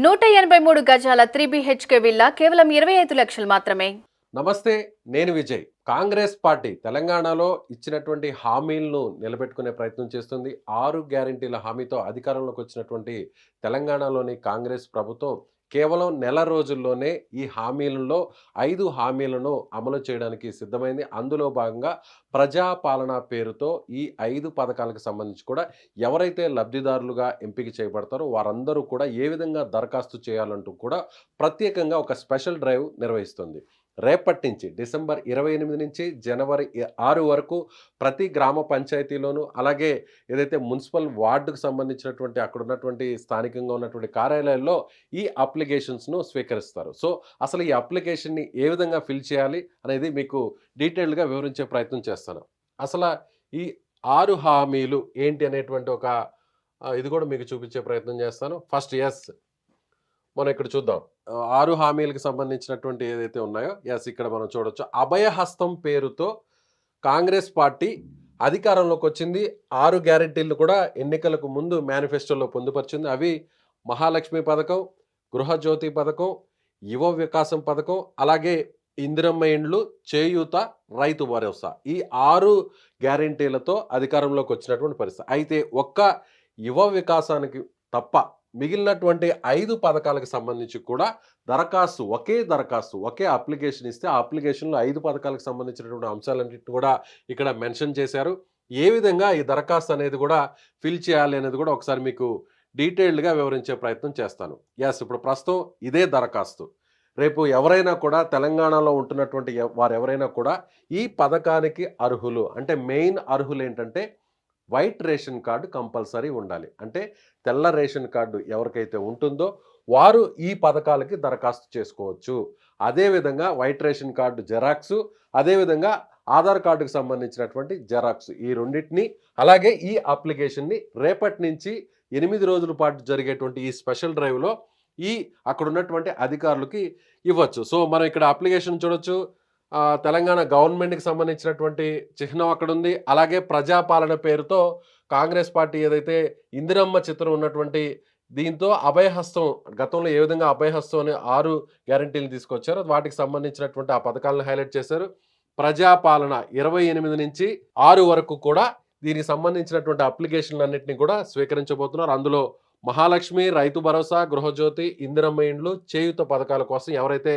183 గజాల 3 BHK villa కేవలం 25 లక్షలు మాత్రమే. నమస్తే, నేను విజయ్. కాంగ్రెస్ పార్టీ తెలంగాణలో ఇచ్చినటువంటి హామీలను నిలబెట్టుకునే ప్రయత్నం చేస్తుంది. 6 గ్యారంటీల హామీతో అధికారంలోకి వచ్చినటువంటి తెలంగాణలోని కాంగ్రెస్ ప్రభుత్వం కేవలం నెల రోజుల్లోనే ఈ హామీలలో 5 హామీలను అమలు చేయడానికి సిద్ధమైంది. అందులో భాగంగా ప్రజాపాలన పేరుతో ఈ 5 పథకాలకు సంబంధించి కూడా ఎవరైతే లబ్ధిదారులుగా ఎంపిక చేయబడతారో వారందరూ కూడా ఏ విధంగా దరఖాస్తు చేయాలంటూ కూడా ప్రత్యేకంగా ఒక స్పెషల్ డ్రైవ్ నిర్వహిస్తుంది. రేపటి నుంచి డిసెంబర్ 28 నుంచి జనవరి 6 వరకు ప్రతి గ్రామ పంచాయతీలోనూ, అలాగే ఏదైతే మున్సిపల్ వార్డుకు సంబంధించినటువంటి అక్కడ ఉన్నటువంటి స్థానికంగా ఉన్నటువంటి కార్యాలయాల్లో ఈ అప్లికేషన్స్ను స్వీకరిస్తారు. సో అసలు ఈ అప్లికేషన్ని ఏ విధంగా ఫిల్ చేయాలి అనేది మీకు డీటెయిల్డ్గా వివరించే ప్రయత్నం చేస్తాను. అసలు ఈ 6 హామీలు ఏంటి అనేటువంటి ఒక ఇది కూడా మీకు చూపించే ప్రయత్నం చేస్తాను. ఫస్ట్ మనం ఇక్కడ చూద్దాం. 6 హామీలకు సంబంధించినటువంటి ఏదైతే ఉన్నాయో ఇక్కడ మనం చూడొచ్చు. అభయహస్తం పేరుతో కాంగ్రెస్ పార్టీ అధికారంలోకి వచ్చింది. 6 గ్యారెంటీలు కూడా ఎన్నికలకు ముందు మేనిఫెస్టోలో పొందుపరిచింది. అవి మహాలక్ష్మి పథకం, గృహజ్యోతి పథకం, యువ వికాసం పథకం, అలాగే ఇందిరమ్మ ఇండ్లు, చేయూత, రైతు భరోసా. ఈ 6 గ్యారెంటీలతో అధికారంలోకి వచ్చినటువంటి పరిస్థితి. అయితే ఒక్క యువ వికాసానికి తప్ప మిగిలినటువంటి 5 పథకాలకు సంబంధించి కూడా ఒకే అప్లికేషన్ ఇస్తే ఆ అప్లికేషన్లో 5 పథకాలకు సంబంధించినటువంటి అంశాలన్నింటినీ కూడా ఇక్కడ మెన్షన్ చేశారు. ఏ విధంగా ఈ దరఖాస్తు అనేది కూడా ఫిల్ చేయాలి అనేది కూడా ఒకసారి మీకు డీటెయిల్డ్గా వివరించే ప్రయత్నం చేస్తాను. ఇప్పుడు ప్రస్తుతం ఇదే దరఖాస్తు. రేపు ఎవరైనా కూడా తెలంగాణలో ఉంటున్నటువంటి వారు ఎవరైనా కూడా ఈ పథకానికి అర్హులు. అంటే మెయిన్ అర్హులు ఏంటంటే వైట్ రేషన్ కార్డు కంపల్సరీ ఉండాలి. అంటే తెల్ల రేషన్ కార్డు ఎవరికైతే ఉంటుందో వారు ఈ పథకాలకి దరఖాస్తు చేసుకోవచ్చు. అదేవిధంగా వైట్ రేషన్ కార్డు జెరాక్సు, అదేవిధంగా ఆధార్ కార్డుకు సంబంధించినటువంటి జెరాక్స్, ఈ రెండింటిని, అలాగే ఈ అప్లికేషన్ని రేపటి నుంచి 8 రోజుల పాటు జరిగేటువంటి ఈ స్పెషల్ డ్రైవ్లో అక్కడ ఉన్నటువంటి అధికారులకి ఇవ్వచ్చు. సో మనం ఇక్కడ అప్లికేషన్ చూడొచ్చు. తెలంగాణ గవర్నమెంట్కి సంబంధించినటువంటి చిహ్నం అక్కడ ఉంది. అలాగే ప్రజాపాలన పేరుతో కాంగ్రెస్ పార్టీ ఏదైతే ఇందిరమ్మ చిత్రం ఉన్నటువంటి దీంతో అభయహస్తం, గతంలో ఏ విధంగా అభయహస్తం అనే 6 గ్యారంటీలు తీసుకొచ్చారో వాటికి సంబంధించినటువంటి ఆ పథకాలను హైలైట్ చేశారు. ప్రజాపాలన 28 నుంచి 6 వరకు కూడా దీనికి సంబంధించినటువంటి అప్లికేషన్లు అన్నింటినీ కూడా స్వీకరించబోతున్నారు. అందులో మహాలక్ష్మి, రైతు భరోసా, గృహజ్యోతి, ఇందిరమ్మ ఇండ్లు, చేయూత పథకాల కోసం ఎవరైతే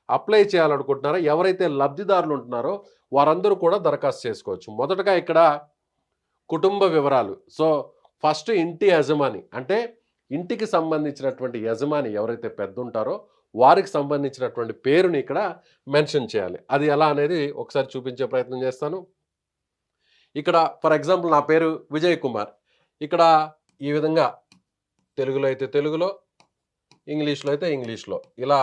అప్లై చేయాలనుకుంటున్నారో, ఎవరైతే లబ్ధిదారులు ఉంటున్నారో వారందరూ కూడా దరఖాస్తు చేసుకోవచ్చు. మొదటగా ఇక్కడ కుటుంబ వివరాలు. సో ఫస్ట్ ఇంటి యజమాని, అంటే ఇంటికి సంబంధించినటువంటి యజమాని ఎవరైతే పెద్ద ఉంటారో వారికి సంబంధించినటువంటి పేరుని ఇక్కడ మెన్షన్ చేయాలి. అది ఎలా అనేది ఒకసారి చూపించే ప్రయత్నం చేస్తాను. ఇక్కడ ఫర్ ఎగ్జాంపుల్ నా పేరు విజయ్ కుమార్. ఇక్కడ ఈ విధంగా తెలుగులో అయితే తెలుగులో, ఇంగ్లీష్లో అయితే ఇంగ్లీష్లో ఇలా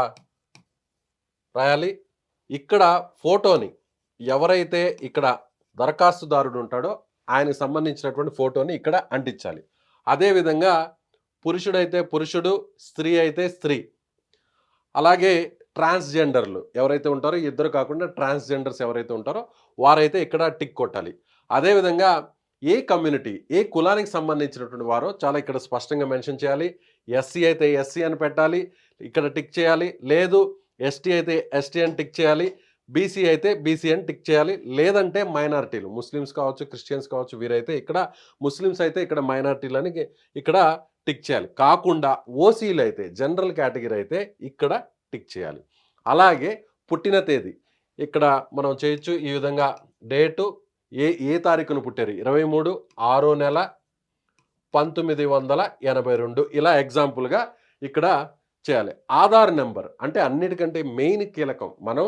రాయాలి. ఇక్కడ ఫోటోని ఎవరైతే ఇక్కడ దరఖాస్తుదారుడు ఉంటాడో ఆయనకు సంబంధించినటువంటి ఫోటోని ఇక్కడ అంటించాలి. అదేవిధంగా పురుషుడైతే పురుషుడు, స్త్రీ అయితే స్త్రీ, అలాగే ట్రాన్స్జెండర్లు ఎవరైతే ఉంటారో, ఇద్దరు కాకుండా ట్రాన్స్జెండర్స్ ఎవరైతే ఉంటారో వారైతే ఇక్కడ టిక్ కొట్టాలి. అదేవిధంగా ఏ కమ్యూనిటీ, ఏ కులానికి సంబంధించినటువంటి వారో చాలా ఇక్కడ స్పష్టంగా మెన్షన్ చేయాలి. ఎస్సీ అయితే ఎస్సీ అని పెట్టాలి, ఇక్కడ టిక్ చేయాలి. లేదు ఎస్టీ అయితే ఎస్టీ అని టిక్ చేయాలి, బీసీ అయితే బీసీ అని టిక్ చేయాలి. లేదంటే మైనారిటీలు, ముస్లిమ్స్ కావచ్చు, క్రిస్టియన్స్ కావచ్చు, వీరైతే ఇక్కడ ముస్లిమ్స్ అయితే ఇక్కడ మైనారిటీలు అని ఇక్కడ టిక్ చేయాలి. కాకుండా ఓసీలు అయితే, జనరల్ కేటగిరీ అయితే ఇక్కడ టిక్ చేయాలి. అలాగే పుట్టిన తేదీ ఇక్కడ మనం చేయొచ్చు. ఈ విధంగా డేటు ఏ తారీఖును పుట్టారు, 23/6/1982 ఇలా ఎగ్జాంపుల్గా ఇక్కడ చేయాలి. ఆధార్ నెంబర్ అంటే అన్నిటికంటే మెయిన్ కీలకం. మనం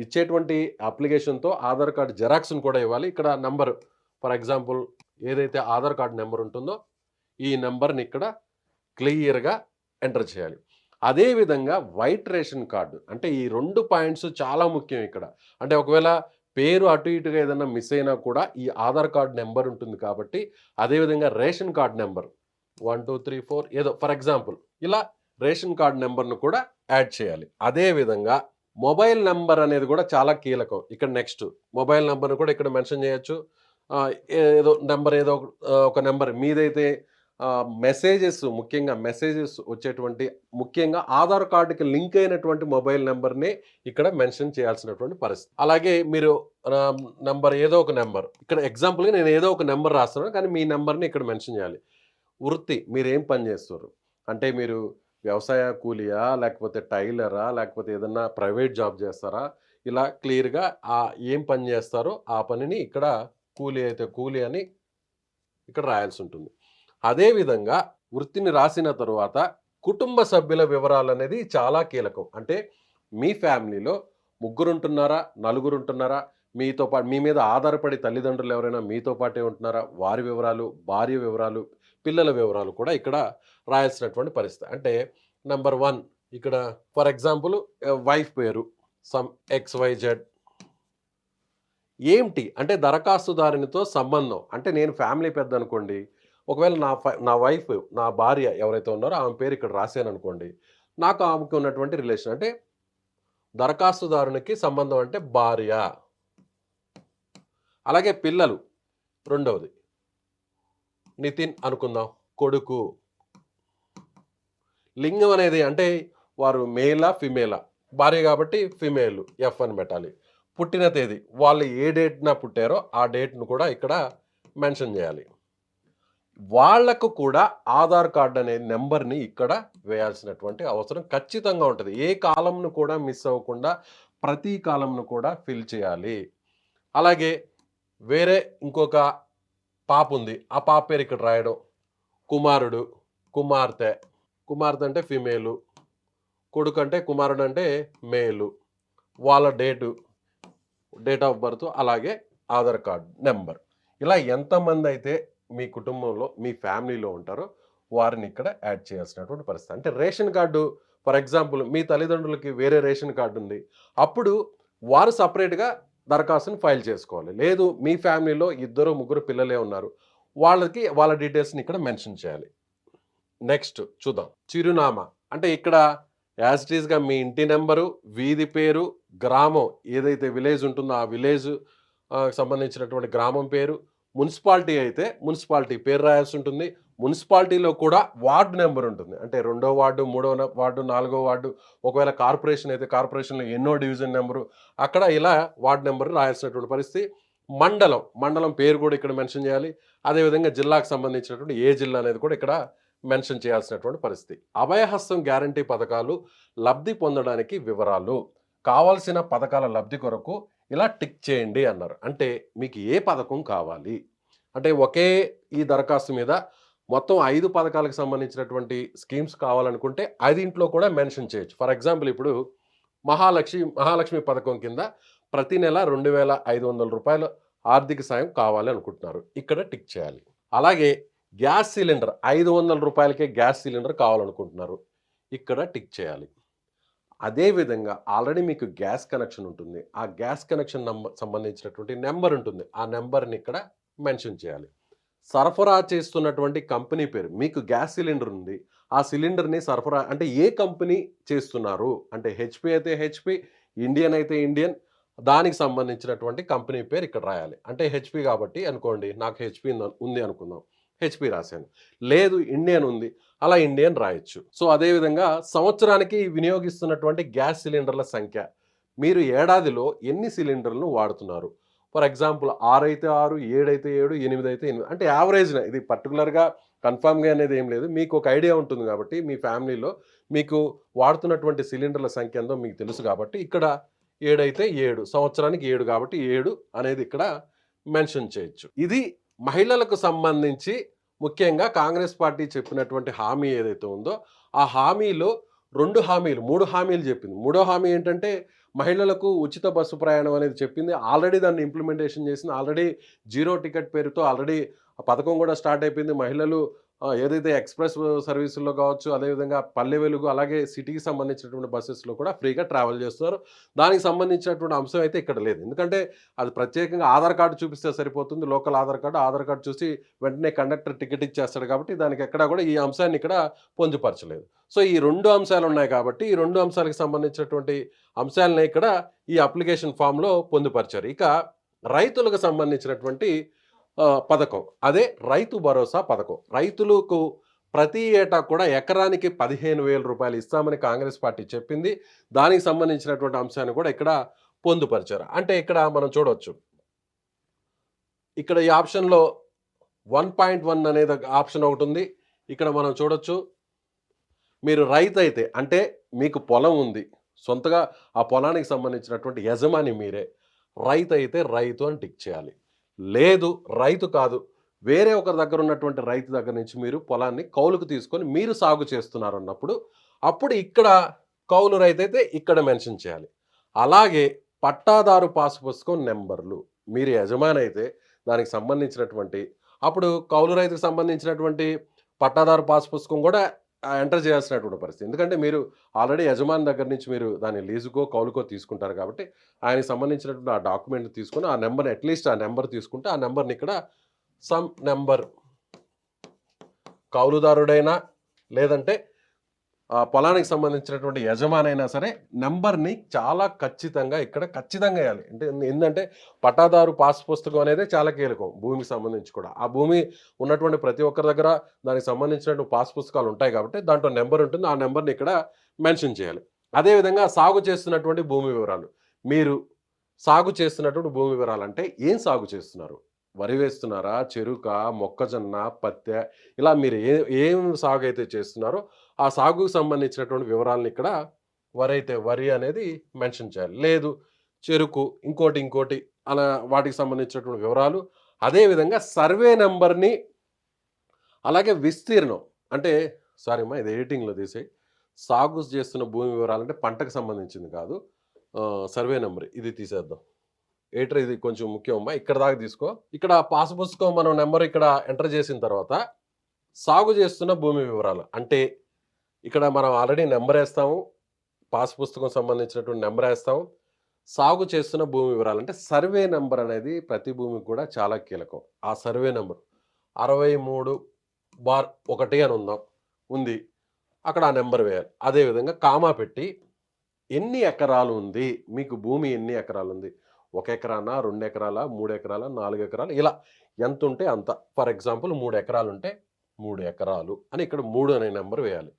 ఇచ్చేటువంటి అప్లికేషన్తో ఆధార్ కార్డు జెరాక్స్ను కూడా ఇవ్వాలి. ఇక్కడ నెంబర్, ఫర్ ఎగ్జాంపుల్ ఏదైతే ఆధార్ కార్డు నెంబర్ ఉంటుందో ఈ నెంబర్ని ఇక్కడ క్లియర్గా ఎంటర్ చేయాలి. అదేవిధంగా వైట్ రేషన్ కార్డు, అంటే ఈ 2 పాయింట్స్ చాలా ముఖ్యం ఇక్కడ. అంటే ఒకవేళ పేరు అటు ఇటుగా ఏదైనా మిస్ అయినా కూడా ఈ ఆధార్ కార్డు నెంబర్ ఉంటుంది కాబట్టి, అదేవిధంగా రేషన్ కార్డు నెంబర్ 1 2 3 4 ఏదో ఫర్ ఎగ్జాంపుల్ ఇలా రేషన్ కార్డు నెంబర్ను కూడా యాడ్ చేయాలి. అదేవిధంగా మొబైల్ నెంబర్ అనేది కూడా చాలా కీలకం. ఇక్కడ నెక్స్ట్ మొబైల్ నెంబర్ను కూడా ఇక్కడ మెన్షన్ చేయొచ్చు. ఏదో నెంబర్, ఏదో ఒక నెంబర్ మీదైతే మెసేజెస్ ముఖ్యంగా మెసేజెస్ వచ్చేటువంటి ముఖ్యంగా ఆధార్ కార్డుకి లింక్ అయినటువంటి మొబైల్ నెంబర్‌ని ఇక్కడ మెన్షన్ చేయాల్సినటువంటి పరిస్థితి. అలాగే మీరు నంబర్ ఏదో ఒక నంబర్ ఇక్కడ ఎగ్జాంపుల్‌గా నేను ఏదో ఒక నంబర్ రాస్తున్నాను. కానీ మీ నంబర్‌ని ఇక్కడ మెన్షన్ చేయాలి. వృత్తి మీరేం పని చేస్తుర్రు? అంటే మీరు వ్యవసాయ కూలియా? లేకపోతే టైలరా? లేకపోతే ఏదన్నా ప్రైవేట్ జాబ్ చేస్తారా? ఇలా క్లియర్‌గా ఏం పని చేస్తారో ఆ పనిని ఇక్కడ కూలి అయితే కూలి అని ఇక్కడ రాయాల్సుంటుంది. అదే విధంగా వృత్తిని రాసిన తరువాత కుటుంబ సభ్యుల వివరాలనేది చాలా కీలకం. అంటే మీ ఫ్యామిలీలో ముగ్గురుంటున్నారా? నలుగురుంటున్నారా? మీతో పాటు మీ మీద ఆధారపడి తల్లిదండ్రులు ఎవరైనా మీతో పాటే ఉంటున్నారా? వారి వివరాలు, భార్య వివరాలు, పిల్లల వివరాలు కూడా ఇక్కడ రాయాల్సినటువంటి పరిస్థితి. అంటే నంబర్ 1 ఇక్కడ ఫర్ ఎగ్జాంపుల్ వైఫ్ పేరు సమ్ XYZ ఏంటి అంటే దరఖాస్తుదారునితో సంబంధం. అంటే నేను ఫ్యామిలీ పెద్దనుకోండి. ఒకవేళ నా వైఫ్, నా భార్య ఎవరైతే ఉన్నారో ఆమె పేరు ఇక్కడ రాసాననుకోండి. నాకు ఆమెకి ఉన్నటువంటి రిలేషన్ అంటే దరఖాస్తుదారునికి సంబంధం అంటే భార్య. అలాగే పిల్లలు రెండవది. నితిన్ అనుకుందాం కొడుకు. లింగం అనేది అంటే వారు మేలా? ఫిమేలా? భార్య కాబట్టి ఫిమేల్ ఎఫ్ అని పెట్టాలి. పుట్టిన తేదీ వాళ్ళు ఏ డేట్‌న పుట్టారో ఆ డేట్‌ను కూడా ఇక్కడ మెన్షన్ చేయాలి. వాళ్లకు కూడా ఆధార్ కార్డ్ అనే నెంబర్‌ని ఇక్కడ వేయాల్సినటువంటి అవసరం ఖచ్చితంగా ఉంటది. ఏ కాలమ్‌ను కూడా మిస్ అవ్వకుండా ప్రతి కాలమ్‌ను కూడా ఫిల్ చేయాలి. అలాగే వేరే ఇంకొక పాప ఉంది. ఆ పాప పేరు ఇక్కడ రాయడం. కుమారుడు, కుమార్తె. కుమార్తె అంటే ఫిమేలు. కొడుకు అంటే కుమారుడు అంటే మేలు. వాళ్ళ డేట్ ఆఫ్ బర్త్ అలాగే ఆధార్ కార్డ్ నెంబర్. ఇలా ఎంతమంది అయితే మీ కుటుంబంలో మీ ఫ్యామిలీలో ఉంటారో వారిని ఇక్కడ యాడ్ చేయాల్సినటువంటి పరిస్థితి. అంటే రేషన్ కార్డు ఫర్ ఎగ్జాంపుల్ మీ తల్లిదండ్రులకి వేరే రేషన్ కార్డు ఉంది. అప్పుడు వారు సపరేట్‌గా దరఖాస్తుని ఫైల్ చేసుకోవాలి. లేదు మీ ఫ్యామిలీలో ఇద్దరు ముగ్గురు పిల్లలే ఉన్నారు. వాళ్ళకి వాళ్ళ డీటెయిల్స్‌ని ఇక్కడ మెన్షన్ చేయాలి. నెక్స్ట్ చూద్దాం. చిరునామా అంటే ఇక్కడ యాజ్ ఇట్ ఈస్‌గా మీ ఇంటి నంబరు, వీధి పేరు, గ్రామం ఏదైతే విలేజ్ ఉంటుందో ఆ విలేజ్ సంబంధించినటువంటి గ్రామం పేరు, మున్సిపాలిటీ అయితే మున్సిపాలిటీ పేరు రాయాల్సి ఉంటుంది. మున్సిపాలిటీలో కూడా వార్డ్ నెంబర్ ఉంటుంది. అంటే 2వ వార్డు, 3వ వార్డు, 4వ వార్డు ఒకవేళ కార్పొరేషన్ అయితే కార్పొరేషన్‌లో ఎన్నో డివిజన్ నెంబరు అక్కడ ఇలా వార్డ్ నెంబర్ రాయాల్సినటువంటి పరిస్థితి. మండలం పేరు కూడా ఇక్కడ మెన్షన్ చేయాలి. అదేవిధంగా జిల్లాకు సంబంధించినటువంటి ఏ జిల్లా అనేది కూడా ఇక్కడ మెన్షన్ చేయాల్సినటువంటి పరిస్థితి. అభయహస్తం గ్యారంటీ పథకాలు లబ్ధి పొందడానికి వివరాలు. కావాల్సిన పథకాల లబ్ధి కొరకు ఇలా టిక్ చేయండి అన్నారు. అంటే మీకు ఏ పథకం కావాలి? అంటే ఒకే ఈ దరఖాస్తు మీద మొత్తం 5 పథకాలకు సంబంధించినటువంటి స్కీమ్స్ కావాలనుకుంటే 5 కూడా మెన్షన్ చేయొచ్చు. ఫర్ ఎగ్జాంపుల్ ఇప్పుడు మహాలక్ష్మి పథకం కింద ప్రతి నెల రూ. 2,500 ఆర్థిక సాయం కావాలి అనుకుంటున్నారు. ఇక్కడ టిక్ చేయాలి. అలాగే గ్యాస్ సిలిండర్ రూ. 500కే గ్యాస్ సిలిండర్ కావాలనుకుంటున్నారు. ఇక్కడ టిక్ చేయాలి. అదేవిధంగా ఆల్రెడీ మీకు గ్యాస్ కనెక్షన్ ఉంటుంది. ఆ గ్యాస్ కనెక్షన్ సంబంధించినటువంటి నెంబర్ ఉంటుంది. ఆ నెంబర్‌ని ఇక్కడ మెన్షన్ చేయాలి. సరఫరా చేస్తున్నటువంటి కంపెనీ పేరు. మీకు గ్యాస్ సిలిండర్ ఉంది. ఆ సిలిండర్‌ని సరఫరా అంటే ఏ కంపెనీ చేస్తున్నారు? అంటే హెచ్‌పీ అయితే హెచ్‌పీ, ఇండియన్ అయితే ఇండియన్ దానికి సంబంధించినటువంటి కంపెనీ పేరు ఇక్కడ రాయాలి. అంటే హెచ్‌పీ కాబట్టి అనుకోండి నాకు హెచ్‌పీ ఉంది అనుకుందాం. హెచ్‌పీ రాశాను. లేదు ఇండియన్ ఉంది. అలా ఇండియన్ రాయొచ్చు. సో అదేవిధంగా సంవత్సరానికి వినియోగిస్తున్నటువంటి గ్యాస్ సిలిండర్ల సంఖ్య. మీరు ఏడాదిలో ఎన్ని సిలిండర్లను వాడుతున్నారు? ఫర్ ఎగ్జాంపుల్ 6 అయితే 6, 7 అయితే 7, 8 అయితే 8 అంటే యావరేజ్‌న ఇది పర్టిక్యులర్‌గా కన్ఫర్మ్‌గా అనేది ఏం లేదు. మీకు ఒక ఐడియా ఉంటుంది కాబట్టి మీ ఫ్యామిలీలో మీకు వాడుతున్నటువంటి సిలిండర్ల సంఖ్య ఎంతో మీకు తెలుసు కాబట్టి ఇక్కడ 7 అయితే 7 సంవత్సరానికి 7 కాబట్టి 7 అనేది ఇక్కడ మెన్షన్ చేయొచ్చు. ఇది మహిళలకు సంబంధించి ముఖ్యంగా కాంగ్రెస్ పార్టీ చెప్పినటువంటి హామీ ఏదైతే ఉందో ఆ హామీలో 2 హామీలు 3 హామీలు చెప్పింది. మూడో హామీ ఏంటంటే మహిళలకు ఉచిత బస్సు ప్రయాణం అనేది చెప్పింది. ఆల్రెడీ దాన్ని ఇంప్లిమెంటేషన్ చేసింది. ఆల్రెడీ జీరో టికెట్ పేరుతో ఆల్రెడీ ఆ పథకం కూడా స్టార్ట్ అయిపోయింది. మహిళలు ఏదైతే ఎక్స్‌ప్రెస్ సర్వీసుల్లో కావచ్చు, అదేవిధంగా పల్లె వెలుగు అలాగే సిటీకి సంబంధించినటువంటి బసెస్‌లో కూడా ఫ్రీగా ట్రావెల్ చేస్తున్నారు. దానికి సంబంధించినటువంటి అంశం అయితే ఇక్కడ లేదు. ఎందుకంటే అది ప్రత్యేకంగా ఆధార్ కార్డు చూపిస్తే సరిపోతుంది. లోకల్ ఆధార్ కార్డు చూసి వెంటనే కండక్టర్ టికెట్ ఇచ్చేస్తాడు కాబట్టి దానికి ఎక్కడా కూడా ఈ అంశాన్ని ఇక్కడ పొందుపరచలేదు. సో ఈ 2 అంశాలు ఉన్నాయి కాబట్టి ఈ 2 అంశాలకు సంబంధించినటువంటి అంశాలనే ఇక్కడ ఈ అప్లికేషన్ ఫామ్‌లో పొందుపరిచారు. ఇక రైతులకు సంబంధించినటువంటి పథకం. అదే రైతు భరోసా పథకం. రైతులకు ప్రతి ఏటా కూడా ఎకరానికి రూ. 15,000 ఇస్తామని కాంగ్రెస్ పార్టీ చెప్పింది. దానికి సంబంధించినటువంటి అంశాన్ని కూడా ఇక్కడ పొందుపరిచారు. అంటే ఇక్కడ మనం చూడొచ్చు. ఇక్కడ ఈ ఆప్షన్‌లో 1.1 అనేది ఆప్షన్ ఒకటుంది. ఇక్కడ మనం చూడొచ్చు. మీరు రైతైతే అంటే మీకు పొలం ఉంది. సొంతగా ఆ పొలానికి సంబంధించినటువంటి యజమాని మీరే. రైతైతే రైతు అని టిక్ చేయాలి. లేదు రైతు కాదు. వేరే ఒకరి దగ్గర ఉన్నటువంటి రైతు దగ్గర నుంచి మీరు పొలాన్ని కౌలుకు తీసుకొని మీరు సాగు చేస్తున్నారన్నప్పుడు, అప్పుడు ఇక్కడ కౌలు రైతైతే ఇక్కడ మెన్షన్ చేయాలి. అలాగే పట్టాదారు పాసు పుస్తకం నంబర్లు. మీరు యజమాని అయితే దానికి సంబంధించినటువంటి అప్పుడు కౌలు రైతుకు సంబంధించినటువంటి పట్టాదారు పాసు పుస్తకం కూడా ఎంటర్ చేయాల్సినటువంటి పరిస్థితి. ఎందుకంటే మీరు ఆల్రెడీ యజమాని దగ్గర నుంచి మీరు దాన్ని లీజుకో, కౌలుకో తీసుకుంటారు కాబట్టి ఆయనకి సంబంధించినటువంటి ఆ డాక్యుమెంట్ తీసుకొని ఆ నెంబర్ అట్‌లీస్ట్ ఆ నెంబర్ తీసుకుంటే ఆ నెంబర్‌ని ఇక్కడ సమ్ నెంబర్ కౌలుదారుడైనా లేదంటే ఆ పొలానికి సంబంధించినటువంటి యజమానైనా సరే నంబర్‌ని చాలా ఖచ్చితంగా ఎయాలి. అంటే ఏందంటే పట్టాదారు పాస్ పుస్తకం అనేది చాలా కీలకం భూమికి సంబంధించి కూడా. ఆ భూమి ఉన్నటువంటి ప్రతి ఒక్కరి దగ్గర దానికి సంబంధించినటువంటి పాస్ పుస్తకాలు ఉంటాయి కాబట్టి దాంట్లో నంబర్ ఉంటుంది. ఆ నంబర్‌ని ఇక్కడ మెన్షన్ చేయాలి. అదేవిధంగా సాగు చేస్తున్నటువంటి భూమి వివరాలు. మీరు సాగు చేస్తున్నటువంటి భూమి వివరాలంటే ఏం సాగు చేస్తున్నారు? వరి వేస్తున్నారా? చెరుకా? మొక్కజొన్న? పత్తె? ఇలా మీరు ఏం సాగు అయితే చేస్తున్నారో ఆ సాగుకు సంబంధించినటువంటి వివరాలను ఇక్కడ వరి అనేది మెన్షన్ చేయాలి. లేదు చెరుకు ఇంకోటి అలా వాటికి సంబంధించినటువంటి వివరాలు. అదేవిధంగా సర్వే నంబర్‌ని అలాగే విస్తీర్ణం అంటే సారీ అమ్మా ఇది ఎడిటింగ్‌లో తీసేయి. సాగు చేస్తున్న భూమి వివరాలంటే పంటకు సంబంధించింది కాదు. సర్వే నంబర్ ఇది తీసేద్దాం. ఎడిటర్ ఇది కొంచెం ముఖ్యం అమ్మా. ఇక్కడ దాకా తీసుకో. ఇక్కడ పాస్ పుస్తకం మనం నంబర్ ఇక్కడ ఎంటర్ చేసిన తర్వాత సాగు చేస్తున్న భూమి వివరాలు. అంటే ఇక్కడ మనం ఆల్రెడీ నంబర్ ఏస్తాము. పాస్ పుస్తకం సంబంధించినటువంటి నంబర్ ఏస్తాము. సాగు చేస్తున్న భూమి వివరాలు అంటే సర్వే నంబర్ అనేది ప్రతి భూమికి కూడా చాలా కీలకం. ఆ సర్వే నంబర్ 63/1 అని ఉంది. అక్కడ ఆ నంబర్ వేయాలి. అదేవిధంగా కామా పెట్టి ఎన్ని ఎకరాలు ఉంది? మీకు భూమి ఎన్ని ఎకరాలు ఉంది? 1 ఎకరానా? 2 ఎకరాలా? 3 ఎకరాలా? 4 ఎకరాలు? ఇలా ఎంతుంటే అంత. ఫర్ ఎగ్జాంపుల్ 3 ఎకరాలుంటే 3 ఎకరాలు అని ఇక్కడ 3 అనే నంబర్ వేయాలి.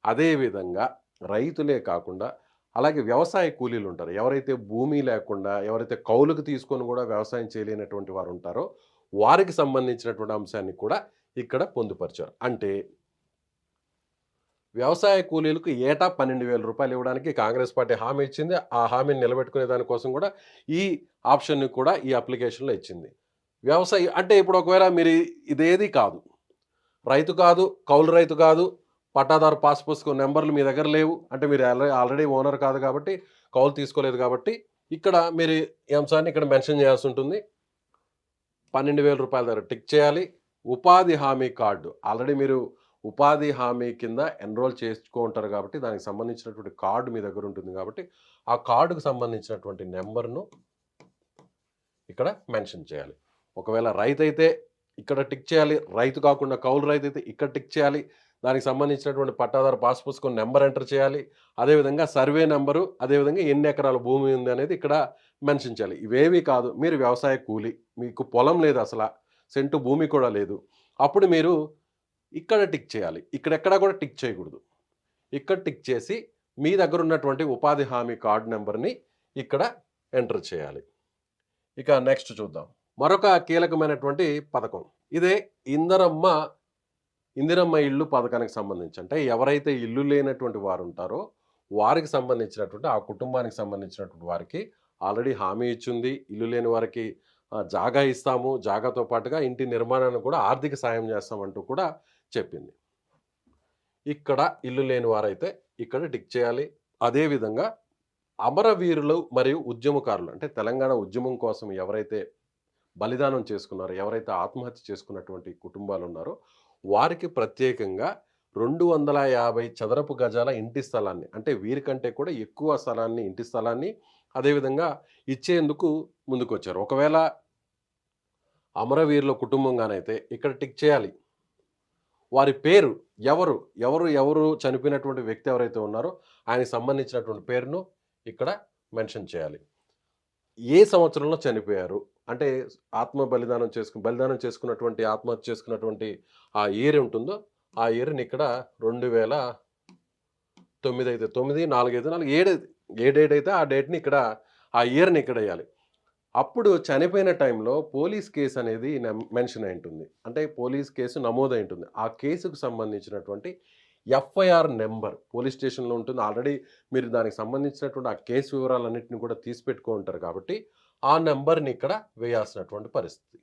అదేవిధంగా రైతులే కాకుండా అలాగే వ్యవసాయ కూలీలు ఉంటారు. ఎవరైతే భూమి లేకుండా ఎవరైతే కౌలుకు తీసుకొని కూడా వ్యవసాయం చేయలేనటువంటి వారు ఉంటారో వారికి సంబంధించినటువంటి అంశాన్ని కూడా ఇక్కడ పొందుపరిచారు. అంటే వ్యవసాయ కూలీలకు ఏటా రూ. 12,000 ఇవ్వడానికి కాంగ్రెస్ పార్టీ హామీ ఇచ్చింది. ఆ హామీని నిలబెట్టుకునే దానికోసం కూడా ఈ ఆప్షన్‌ని కూడా ఈ అప్లికేషన్‌లో ఇచ్చింది. వ్యవసాయ అంటే ఇప్పుడు ఒకవేళ మీరు ఇదేది కాదు. రైతు కాదు, కౌలు రైతు కాదు, పట్టాదారు పాస్ పుస్తకం నంబర్లు మీ దగ్గర లేవు. అంటే మీరు ఆల్రెడీ ఓనర్ కాదు కాబట్టి, కౌలు తీసుకోలేదు కాబట్టి, ఇక్కడ మీరు ఈ అంశాన్ని ఇక్కడ మెన్షన్ చేయాల్సి ఉంటుంది. రూ. 12,000 దగ్గర టిక్ చేయాలి. ఉపాధి హామీ కార్డు ఆల్రెడీ మీరు ఉపాధి హామీ కింద ఎన్రోల్ చేసుకుంటారు కాబట్టి దానికి సంబంధించినటువంటి కార్డు మీ దగ్గర ఉంటుంది కాబట్టి ఆ కార్డుకు సంబంధించినటువంటి నెంబర్ను ఇక్కడ మెన్షన్ చేయాలి. ఒకవేళ రైతు అయితే ఇక్కడ టిక్ చేయాలి. రైతు కాకుండా కౌలు రైతు అయితే ఇక్కడ టిక్ చేయాలి. దానికి సంబంధించినటువంటి పట్టాదారు పాస్ పుస్తకం నెంబర్ ఎంటర్ చేయాలి. అదేవిధంగా సర్వే నెంబరు, అదేవిధంగా ఎన్ని ఎకరాల భూమి ఉంది అనేది ఇక్కడ మెన్షన్ చేయాలి. ఇవేవి కాదు, మీరు వ్యవసాయ కూలి, మీకు పొలం లేదు, అసలు సెంటు భూమి కూడా లేదు. అప్పుడు మీరు ఇక్కడ టిక్ చేయాలి. ఇక్కడెక్కడా కూడా టిక్ చేయకూడదు. ఇక్కడ టిక్ చేసి మీ దగ్గర ఉన్నటువంటి ఉపాధి హామీ కార్డు నెంబర్ని ఇక్కడ ఎంటర్ చేయాలి. ఇక నెక్స్ట్ చూద్దాం. మరొక కీలకమైనటువంటి పథకం ఇదే ఇందిరమ్మ ఇల్లు పథకానికి సంబంధించి. అంటే ఎవరైతే ఇల్లు లేనటువంటి వారు ఉంటారో వారికి సంబంధించినటువంటి ఆ కుటుంబానికి సంబంధించినటువంటి వారికి ఆల్రెడీ హామీ ఇచ్చింది. ఇల్లు లేని వారికి జాగా ఇస్తాము, జాగాతో పాటుగా ఇంటి నిర్మాణానికి కూడా ఆర్థిక సాయం చేస్తామంటూ కూడా చెప్పింది. ఇక్కడ ఇల్లు లేని వారైతే ఇక్కడ టిక్ చేయాలి. అదేవిధంగా అమరవీరులు మరియు ఉద్యమకారులు అంటే తెలంగాణ ఉద్యమం కోసం ఎవరైతే బలిదానం చేసుకున్నారో, ఎవరైతే ఆత్మహత్య చేసుకున్నటువంటి కుటుంబాలు ఉన్నారో వారికి ప్రత్యేకంగా 250 చదరపు గజాల ఇంటి స్థలాన్ని, అంటే వీరికంటే కూడా ఎక్కువ స్థలాన్ని, ఇంటి స్థలాన్ని అదేవిధంగా ఇచ్చేందుకు ముందుకొచ్చారు. ఒకవేళ అమరవీరుల కుటుంబంగానైతే ఇక్కడ టిక్ చేయాలి. వారి పేరు ఎవరు చనిపోయినటువంటి వ్యక్తి ఎవరైతే ఉన్నారో ఆయనకి సంబంధించినటువంటి పేరును ఇక్కడ మెన్షన్ చేయాలి. ఏ సంవత్సరంలో చనిపోయారు అంటే బలిదానం చేసుకున్నటువంటి ఆత్మహత్య చేసుకున్నటువంటి ఆ ఇయర్ ఉంటుందో ఆ ఇయర్ని ఇక్కడ 2009 అయితే 9, 4 అయితే 4, 7 ఏ డేట్ అయితే ఆ డేట్ని ఇక్కడ ఆ ఇయర్ని ఇక్కడ వేయాలి. అప్పుడు చనిపోయిన టైంలో పోలీస్ కేస్ అనేది మెన్షన్ అయి ఉంటుంది. అంటే పోలీస్ కేసు నమోదై ఉంటుంది. ఆ కేసుకు సంబంధించినటువంటి ఎఫ్ఐఆర్ నెంబర్ పోలీస్ స్టేషన్‌లో ఉంటుంది. ఆల్రెడీ మీరు దానికి సంబంధించినటువంటి ఆ కేసు వివరాలన్నిటిని కూడా తీసి పెట్టుకొనుంటారు కాబట్టి, ఆ నంబర్‌ని ఇక్కడ వేయాల్సినటువంటి పరిస్థితి.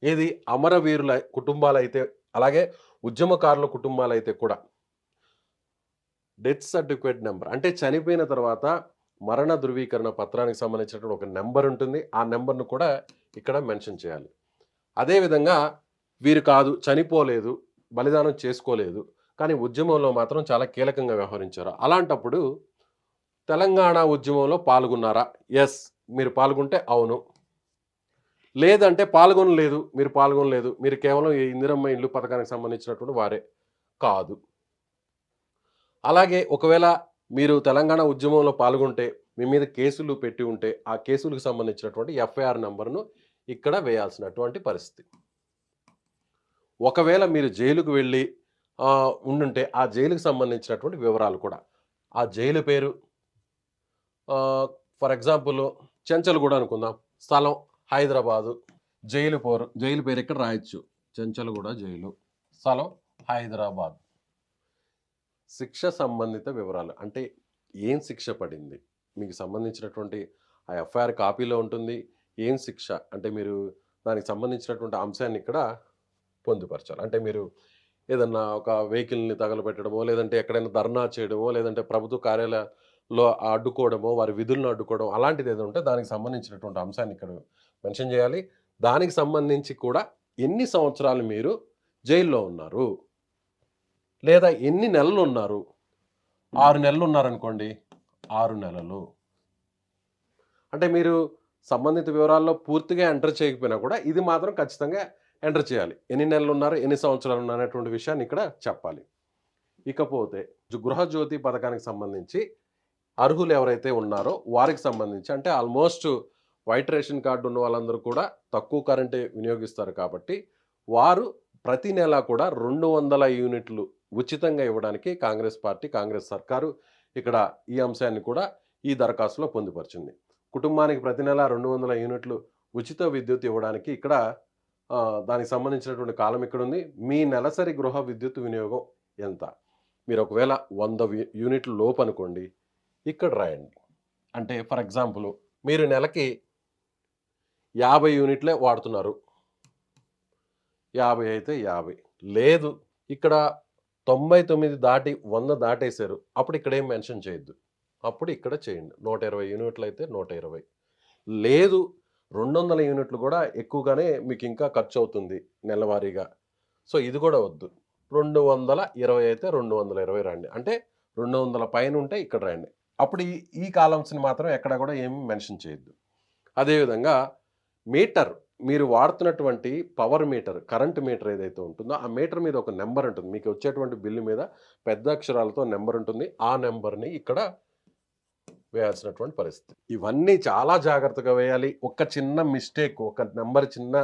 ఏది అమరవీరుల కుటుంబాలైతే అలాగే ఉద్యమకారుల కుటుంబాలైతే కూడా డెత్ సర్టిఫికేట్ నంబర్ అంటే చనిపోయిన తర్వాత మరణ ధృవీకరణ పత్రానికి సంబంధించినటువంటి ఒక నంబర్ ఉంటుంది. ఆ నంబర్‌ను కూడా ఇక్కడ మెన్షన్ చేయాలి. అదేవిధంగా వీరు కాదు, చనిపోలేదు, బలిదానం చేసుకోలేదు. కానీ ఉద్యమంలో మాత్రం చాలా కీలకంగా వ్యవహరించారు. అలాంటప్పుడు తెలంగాణ ఉద్యమంలో పాల్గొన్నారా? యెస్. మీరు పాల్గొంటే అవును. లేదంటే మీరు పాల్గొనలేదు. మీరు కేవలం ఈ ఇందిరమ్మ ఇల్లు పథకానికి సంబంధించినటువంటి వారే. కాదు. అలాగే ఒకవేళ మీరు తెలంగాణ ఉద్యమంలో పాల్గొంటే, మీ మీద కేసులు పెట్టి ఉంటే, ఆ కేసులకు సంబంధించినటువంటి ఎఫ్ఐఆర్ నంబర్‌ను ఇక్కడ వేయాల్సినటువంటి పరిస్థితి. ఒకవేళ మీరు జైలుకు వెళ్ళి ఉండుంటే, ఆ జైలుకి సంబంధించినటువంటి వివరాలు కూడా. ఆ జైలు పేరు ఫర్ ఎగ్జాంపుల్ చెంచల్గూడ అనుకుందాం. స్థలం హైదరాబాదు. జైలు పేరు ఇక్కడ రాయొచ్చు. చెంచల్గూడ జైలు. స్థలం హైదరాబాద్. శిక్ష సంబంధిత వివరాలు. అంటే ఏం శిక్ష పడింది? మీకు సంబంధించినటువంటి ఆ ఎఫ్ఐఆర్ కాపీలో ఉంటుంది. ఏం శిక్ష? అంటే మీరు దానికి సంబంధించినటువంటి అంశాన్ని ఇక్కడ పొందుపరచాలి. అంటే మీరు ఏదన్నా ఒక వెహికల్‌ని తగలబెట్టడమో, లేదంటే ఎక్కడైనా ధర్నా చేయడమో, లేదంటే ప్రభుత్వ కార్యాలయాల్లో అడ్డుకోవడమో, వారి విధులను అడ్డుకోవడం అలాంటిది ఏదో ఉంటే దానికి సంబంధించినటువంటి అంశాన్ని ఇక్కడ మెన్షన్ చేయాలి. దానికి సంబంధించి కూడా ఎన్ని సంవత్సరాలు మీరు జైల్లో ఉన్నారు? లేదా ఎన్ని నెలలు ఉన్నారు? 6 నెలలు ఉన్నారనుకోండి. 6 నెలలు. అంటే మీరు సంబంధిత వివరాల్లో పూర్తిగా ఎంటర్ చేయకపోయినా కూడా ఇది మాత్రం ఖచ్చితంగా ఎంటర్ చేయాలి. ఎన్ని నెలలు ఉన్నారు, ఎన్ని సంవత్సరాలు ఉన్నారు అనేటువంటి విషయాన్ని ఇక్కడ చెప్పాలి. ఇకపోతే గృహజ్యోతి పథకానికి సంబంధించి అర్హులు ఎవరైతే ఉన్నారో వారికి సంబంధించి అంటే ఆల్మోస్ట్ వైట్ రేషన్ కార్డు ఉన్న వాళ్ళందరూ కూడా తక్కువ కరెంటే వినియోగిస్తారు కాబట్టి వారు ప్రతి నెల కూడా 200 యూనిట్లు ఉచితంగా ఇవ్వడానికి కాంగ్రెస్ సర్కారు ఇక్కడ ఈ అంశాన్ని కూడా ఈ దరఖాస్తులో పొందుపరిచింది. కుటుంబానికి ప్రతి నెల 200 యూనిట్లు ఉచిత విద్యుత్ ఇవ్వడానికి ఇక్కడ దానికి సంబంధించినటువంటి కాలం ఇక్కడ ఉంది. మీ నెలసరి గృహ విద్యుత్ వినియోగం ఎంత? మీరు ఒకవేళ 100 యూనిట్ల లోపు అనుకోండి, ఇక్కడ రాయండి. అంటే ఫర్ ఎగ్జాంపుల్ మీరు నెలకి 50 యూనిట్లే వాడుతున్నారు. 50 అయితే 50. లేదు ఇక్కడ 99 దాటి 100 దాటేశారు. అప్పుడు ఇక్కడ ఏం మెన్షన్ చేయొద్దు. అప్పుడు ఇక్కడ చేయండి. 120 యూనిట్లు అయితే 120. లేదు 200 యూనిట్లు కూడా ఎక్కువగానే మీకు ఇంకా ఖర్చు అవుతుంది నెలవారీగా. సో ఇది కూడా వద్దు. 220 అయితే 220 రండి. అంటే 200 పైన ఉంటే ఇక్కడ రండి. అప్పుడు ఈ కాలమ్స్‌ని మాత్రం ఎక్కడ కూడా ఏమి మెన్షన్ చేయొద్దు. అదేవిధంగా మీటర్ మీరు వాడుతున్నటువంటి పవర్ మీటర్, కరెంట్ మీటర్ ఏదైతే ఉంటుందో ఆ మీటర్ మీద ఒక నెంబర్ ఉంటుంది. మీకు వచ్చేటువంటి బిల్లు మీద పెద్ద అక్షరాలతో నెంబర్ ఉంటుంది. ఆ నెంబర్‌ని ఇక్కడ వేయాల్సినటువంటి పరిస్థితి. ఇవన్నీ చాలా జాగ్రత్తగా వేయాలి. ఒక చిన్న మిస్టేక్, చిన్న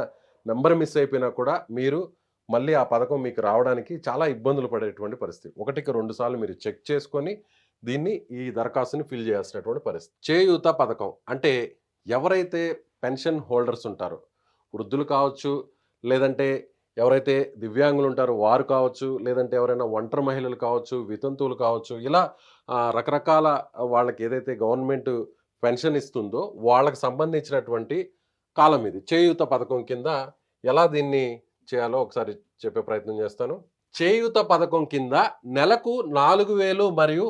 నెంబర్ మిస్ అయిపోయినా కూడా మీరు మళ్ళీ ఆ పథకం మీకు రావడానికి చాలా ఇబ్బందులు పడేటువంటి పరిస్థితి. 1కి 2 సార్లు మీరు చెక్ చేసుకొని ఈ దరఖాస్తుని ఫిల్ చేయాల్సినటువంటి పరిస్థితి. చేయూత పథకం అంటే ఎవరైతే పెన్షన్ హోల్డర్స్ ఉంటారో, వృద్ధులు కావచ్చు, లేదంటే ఎవరైతే దివ్యాంగులు ఉంటారో వారు కావచ్చు, లేదంటే ఎవరైనా ఒంటరి మహిళలు కావచ్చు, వితంతువులు కావచ్చు, ఇలా రకరకాల వాళ్ళకి ఏదైతే గవర్నమెంట్ పెన్షన్ ఇస్తుందో వాళ్ళకి సంబంధించినటువంటి కాలం ఇది. చేయూత పథకం కింద ఎలా దీన్ని చేయాలో ఒకసారి చెప్పే ప్రయత్నం చేస్తాను. చేయూత పథకం కింద నెలకు 4,000 మరియు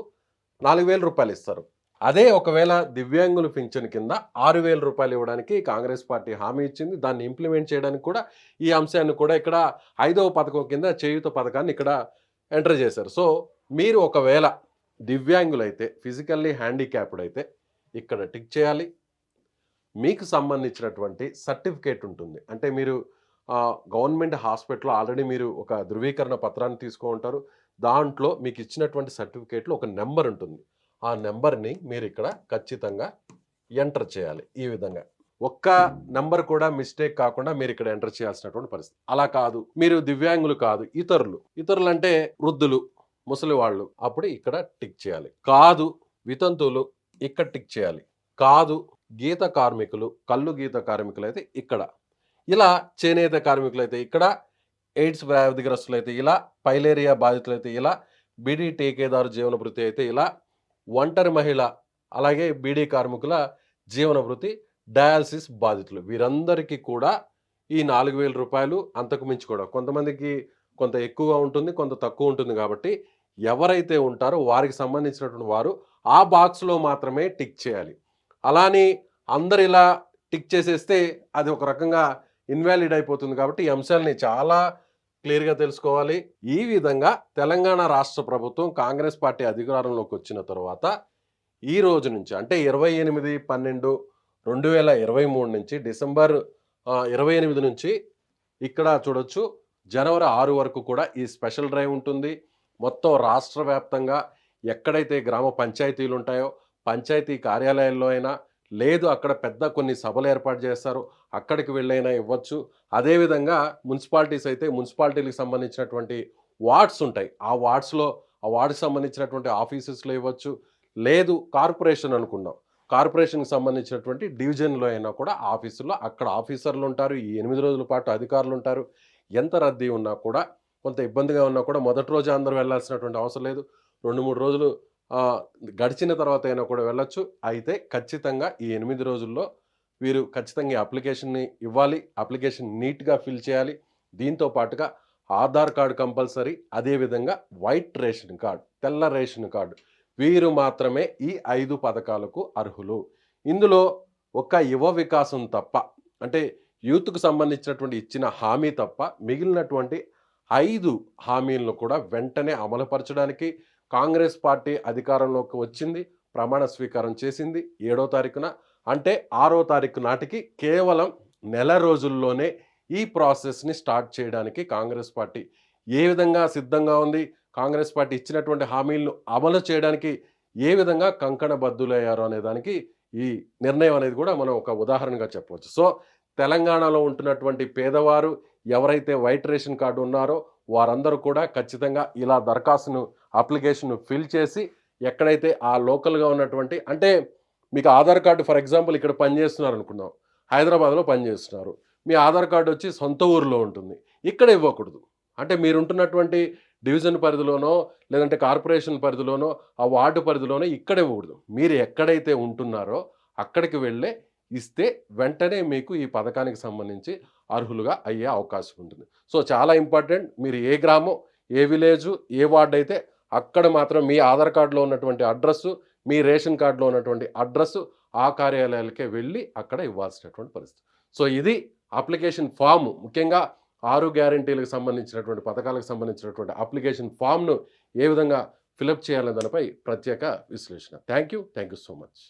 4,000 రూపాయలు ఇస్తారు. అదే ఒకవేళ దివ్యాంగుల పింఛన్ కింద 6,000 రూపాయలు ఇవ్వడానికి కాంగ్రెస్ పార్టీ హామీ ఇచ్చింది. దాన్ని ఇంప్లిమెంట్ చేయడానికి కూడా ఈ అంశాన్ని కూడా ఇక్కడ 5వ పథకం కింద చేయూత పథకాన్ని ఇక్కడ ఎంటర్ చేశారు. సో మీరు ఒకవేళ దివ్యాంగులైతే, ఫిజికల్లీ హ్యాండిక్యాప్డ్ అయితే ఇక్కడ టిక్ చేయాలి. మీకు సంబంధించినటువంటి సర్టిఫికేట్ ఉంటుంది. అంటే మీరు గవర్నమెంట్ హాస్పిటల్లో ఆల్రెడీ మీరు ఒక ధృవీకరణ పత్రాన్ని తీసుకొని ఉంటారు. దాంట్లో మీకు ఇచ్చినటువంటి సర్టిఫికేట్లో ఒక నెంబర్ ఉంటుంది. ఆ నెంబర్‌ని మీరు ఇక్కడ ఖచ్చితంగా ఎంటర్ చేయాలి. ఈ విధంగా ఒక్క నంబర్ కూడా మిస్టేక్ కాకుండా మీరు ఇక్కడ ఎంటర్ చేయాల్సినటువంటి పరిస్థితి. అలా కాదు, మీరు దివ్యాంగులు కాదు, ఇతరులు అంటే వృద్ధులు, ముసలి వాళ్ళు, అప్పుడు ఇక్కడ టిక్ చేయాలి. కాదు వితంతువులు, ఇక్కడ టిక్ చేయాలి. కాదు గీత కార్మికులు, కళ్ళు గీత కార్మికులు అయితే ఇక్కడ, ఇలా చేనేత కార్మికులు అయితే ఇక్కడ, ఎయిడ్స్ వ్యాధిగ్రస్తులు అయితే ఇలా, పైలేరియా బాధితులు అయితే ఇలా, బీడీ టీకేదారు జీవన భృతి అయితే ఇలా, ఒంటరి మహిళ అలాగే బీడీ కార్మికుల జీవన భృతి, డయాలసిస్ బాధితులు, వీరందరికీ కూడా ఈ 4,000 రూపాయలు అంతకు మించి కూడా, కొంతమందికి కొంత ఎక్కువగా ఉంటుంది, కొంత తక్కువ ఉంటుంది. కాబట్టి ఎవరైతే ఉంటారో వారికి సంబంధించినటువంటి వారు ఆ బాక్స్లో మాత్రమే టిక్ చేయాలి. అలాని అందరు ఇలా టిక్ చేసేస్తే అది ఒక రకంగా ఇన్వాలిడ్ అయిపోతుంది. కాబట్టి ఈ అంశాలని చాలా క్లియర్గా తెలుసుకోవాలి. ఈ విధంగా తెలంగాణ రాష్ట్ర ప్రభుత్వం కాంగ్రెస్ పార్టీ అధికారంలోకి వచ్చిన తర్వాత ఈ రోజు నుంచి అంటే 28/12/2023 నుంచి డిసెంబర్ 28 నుంచి ఇక్కడ చూడొచ్చు, జనవరి 6 వరకు కూడా ఈ స్పెషల్ డ్రైవ్ ఉంటుంది. మొత్తం రాష్ట్ర వ్యాప్తంగా ఎక్కడైతే గ్రామ పంచాయతీలు ఉంటాయో, పంచాయతీ కార్యాలయాల్లో అయినా, లేదు అక్కడ పెద్ద కొన్ని సభలు ఏర్పాటు చేస్తారు, అక్కడికి వెళ్ళైనా ఇవ్వచ్చు. అదేవిధంగా మున్సిపాలిటీస్ అయితే మున్సిపాలిటీలకు సంబంధించినటువంటి వార్డ్స్ ఉంటాయి, ఆ వార్డ్కి సంబంధించినటువంటి ఆఫీసెస్లో ఇవ్వచ్చు. లేదు కార్పొరేషన్ అనుకున్నాం, కార్పొరేషన్కి సంబంధించినటువంటి డివిజన్లో అయినా కూడా ఆఫీసుల్లో అక్కడ ఆఫీసర్లు ఉంటారు. ఈ 8 రోజుల పాటు అధికారులు ఉంటారు. ఎంత రద్దీ ఉన్నా కూడా, కొంత ఇబ్బందిగా ఉన్నా కూడా మొదటి రోజు అందరూ వెళ్ళాల్సినటువంటి అవసరం లేదు. 2-3 రోజులు గడిచిన తర్వాత అయినా కూడా వెళ్ళొచ్చు. అయితే ఖచ్చితంగా ఈ 8 రోజుల్లో వీరు ఖచ్చితంగా ఈ అప్లికేషన్ని ఇవ్వాలి. అప్లికేషన్ నీట్గా ఫిల్ చేయాలి. దీంతో పాటుగా ఆధార్ కార్డు కంపల్సరీ, అదేవిధంగా వైట్ రేషన్ కార్డు, తెల్ల రేషన్ కార్డు, వీరు మాత్రమే ఈ 5 పథకాలకు అర్హులు. ఇందులో ఒక్క యువ వికాసం తప్ప, అంటే యూత్కు సంబంధించినటువంటి ఇచ్చిన హామీ తప్ప మిగిలినటువంటి 5 హామీలను కూడా వెంటనే అమలుపరచడానికి కాంగ్రెస్ పార్టీ అధికారంలోకి వచ్చింది, ప్రమాణ స్వీకారం చేసింది 7వ తారీఖున. అంటే 6వ తారీఖు నాటికి కేవలం నెల రోజుల్లోనే ఈ ప్రాసెస్ని స్టార్ట్ చేయడానికి కాంగ్రెస్ పార్టీ ఏ విధంగా సిద్ధంగా ఉంది, కాంగ్రెస్ పార్టీ ఇచ్చినటువంటి హామీలను అమలు చేయడానికి ఏ విధంగా కంకణబద్దులయ్యారు అనే దానికి ఈ నిర్ణయం అనేది కూడా మనం ఒక ఉదాహరణగా చెప్పవచ్చు. సో తెలంగాణలో ఉంటున్నటువంటి పేదవారు ఎవరైతే వైట్ రేషన్ కార్డు ఉన్నారో వారందరూ కూడా ఖచ్చితంగా ఇలా దరఖాస్తును, అప్లికేషన్ ఫిల్ చేసి, ఎక్కడైతే ఆ లోకల్గా ఉన్నటువంటి, అంటే మీకు ఆధార్ కార్డు ఫర్ ఎగ్జాంపుల్ ఇక్కడ పనిచేస్తున్నారు అనుకుందాం, హైదరాబాద్లో పనిచేస్తున్నారు, మీ ఆధార్ కార్డు వచ్చి సొంత ఊరిలో ఉంటుంది, ఇక్కడ ఇవ్వకూడదు. అంటే మీరుంటున్నటువంటి డివిజన్ పరిధిలోనో లేదంటే కార్పొరేషన్ పరిధిలోనో ఆ వార్డు పరిధిలోనో ఇక్కడ ఇవ్వకూడదు. మీరు ఎక్కడైతే ఉంటున్నారో అక్కడికి వెళ్ళే ఇస్తే వెంటనే మీకు ఈ పథకానికి సంబంధించి అర్హులుగా అయ్యే అవకాశం ఉంటుంది. సో చాలా ఇంపార్టెంట్. మీరు ఏ గ్రామం, ఏ విలేజు, ఏ వార్డు అయితే అక్కడ మాత్రం మీ ఆధార్ కార్డులో ఉన్నటువంటి అడ్రస్సు, మీ రేషన్ కార్డులో ఉన్నటువంటి అడ్రస్సు ఆ కార్యాలయాలకే వెళ్ళి అక్కడ ఇవ్వాల్సినటువంటి పరిస్థితి. సో ఇది అప్లికేషన్ ఫామ్, ముఖ్యంగా 6 గ్యారంటీలకు సంబంధించినటువంటి పథకాలకు సంబంధించినటువంటి అప్లికేషన్ ఫామ్ను ఏ విధంగా ఫిలప్ చేయాలనే దానిపై ప్రత్యేక విశ్లేషణ. Thank you so much.